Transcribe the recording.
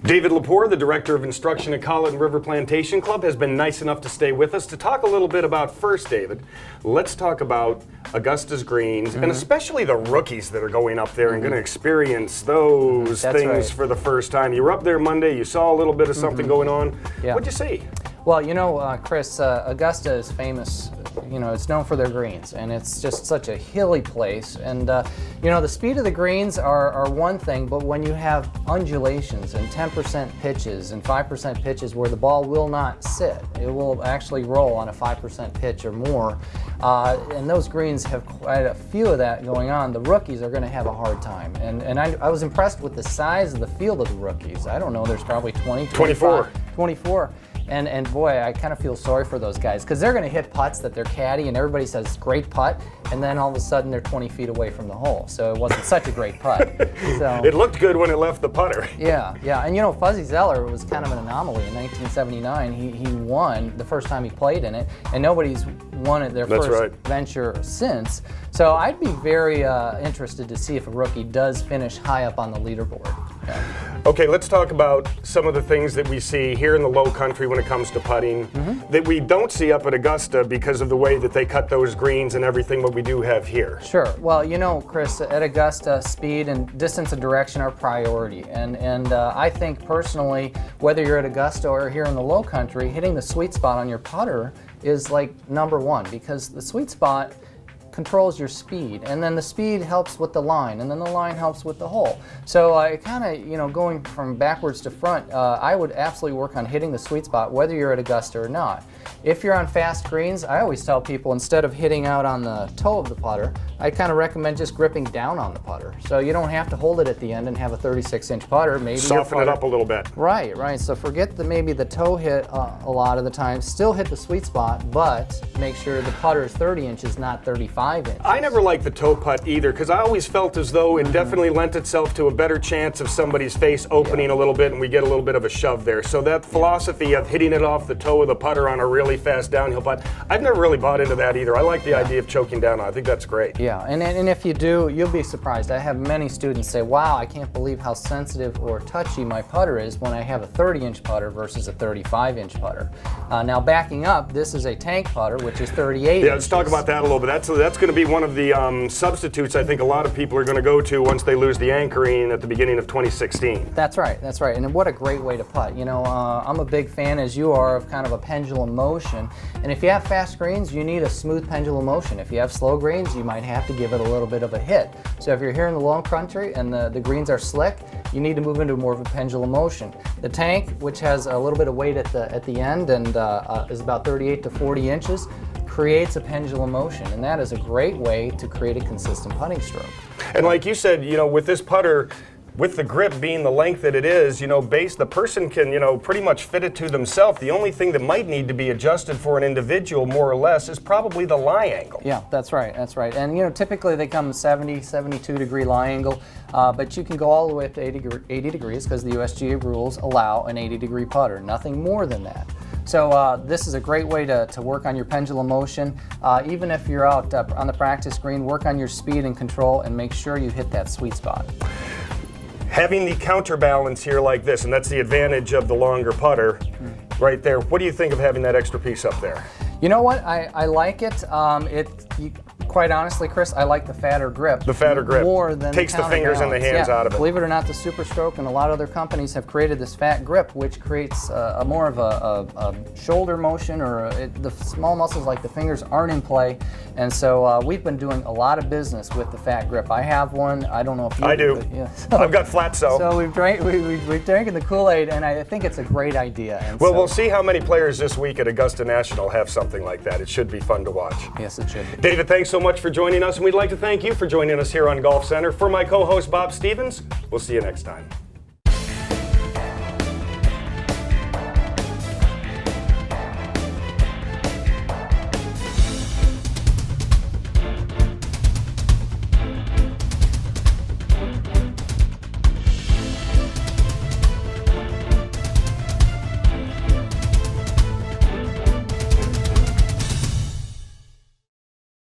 David Lepore, the Director of Instruction at Collet River Plantation Club, has been nice enough to stay with us to talk a little bit about, first, David, let's talk about Augusta's greens, and especially the rookies that are going up there and going to experience those things for the first time. You were up there Monday, you saw a little bit of something going on. Yeah. What'd you see? Well, you know, Chris, Augusta is famous, you know, it's known for their greens, and it's just such a hilly place. And, you know, the speed of the greens are one thing, but when you have undulations and 10% pitches and 5% pitches where the ball will not sit, it will actually roll on a 5% pitch or more, and those greens have quite a few of that going on, the rookies are going to have a hard time. And I was impressed with the size of the field of the rookies. I don't know, there's probably 24. And boy, I kind of feel sorry for those guys because they're going to hit putts that they're caddy and everybody says great putt, and then all of a sudden they're 20 feet away from the hole. So it wasn't such a great putt. So, it looked good when it left the putter. Yeah. And you know, Fuzzy Zeller was kind of an anomaly. In 1979, he won the first time he played in it, and nobody's won it their first venture since. So I'd be very interested to see if a rookie does finish high up on the leaderboard. Yeah. Okay, let's talk about some of the things that we see here in the low country when it comes to putting that we don't see up at Augusta because of the way that they cut those greens and everything what we do have here. Sure. Well, you know, Chris, at Augusta, speed and distance and direction are priority. And I think personally, whether you're at Augusta or here in the low country, hitting the sweet spot on your putter is like #1 because the sweet spot controls your speed, and then the speed helps with the line, and then the line helps with the hole. So kind of, you know, going from backwards to front, I would absolutely work on hitting the sweet spot whether you're at Augusta or not. If you're on fast greens, I always tell people instead of hitting out on the toe of the putter, I kind of recommend just gripping down on the putter. So you don't have to hold it at the end and have a 36-inch putter. Maybe soften it up a little bit. Right. So forget maybe the toe hit a lot of the time. Still hit the sweet spot, but make sure the putter is 30 inches, not 35 inches. I never liked the toe putt either because I always felt as though it definitely lent itself to a better chance of somebody's face opening a little bit and we get a little bit of a shove there. So that philosophy of hitting it off the toe of the putter on a really fast downhill putt, I've never really bought into that either. I like the idea of choking down on it. I think that's great. Yeah, and if you do, you'll be surprised. I have many students say, wow, I can't believe how sensitive or touchy my putter is when I have a 30-inch putter versus a 35-inch putter. Now backing up, this is a tank putter, which is 38 inches. Yeah, let's talk about that a little bit. That's going to be one of the substitutes I think a lot of people are going to go to once they lose the anchoring at the beginning of 2016. That's right. And what a great way to putt. You know, I'm a big fan, as you are, of kind of a pendulum motion. And if you have fast greens, you need a smooth pendulum motion. If you have slow greens, you might have to give it a little bit of a hit. So if you're here in the low country and the greens are slick, you need to move into more of a pendulum motion. The tank, which has a little bit of weight at the end and is about 38 to 40 inches, creates a pendulum motion, and that is a great way to create a consistent putting stroke. And like you said, you know, with this putter, with the grip being the length that it is, you know, the person can, you know, pretty much fit it to themselves. The only thing that might need to be adjusted for an individual, more or less, is probably the lie angle. Yeah, that's right. And, you know, typically they come 70, 72 degree lie angle, but you can go all the way up to 80 degrees because the USGA rules allow an 80 degree putter, nothing more than that. So this is a great way to work on your pendulum motion. Even if you're out on the practice green, work on your speed and control and make sure you hit that sweet spot. Having the counterbalance here like this, and that's the advantage of the longer putter right there. What do you think of having that extra piece up there? You know what? I like it. Quite honestly, Chris, I like the fatter grip. The fatter grip more than takes the fingers and the hands out of it. Believe it or not, the Super Stroke and a lot of other companies have created this fat grip, which creates more of a shoulder motion, or the small muscles like the fingers aren't in play. And so we've been doing a lot of business with the fat grip. I have one. I don't know if you do. But, yeah. So, I've got flat so. So we've drank the Kool-Aid, and I think it's a great idea. And well, we'll see how many players this week at Augusta National have something like that. It should be fun to watch. Yes, it should be. David, thanks so much for joining us, and we'd like to thank you for joining us here on Golf Center. For my co-host Bob Stevens, we'll see you next time.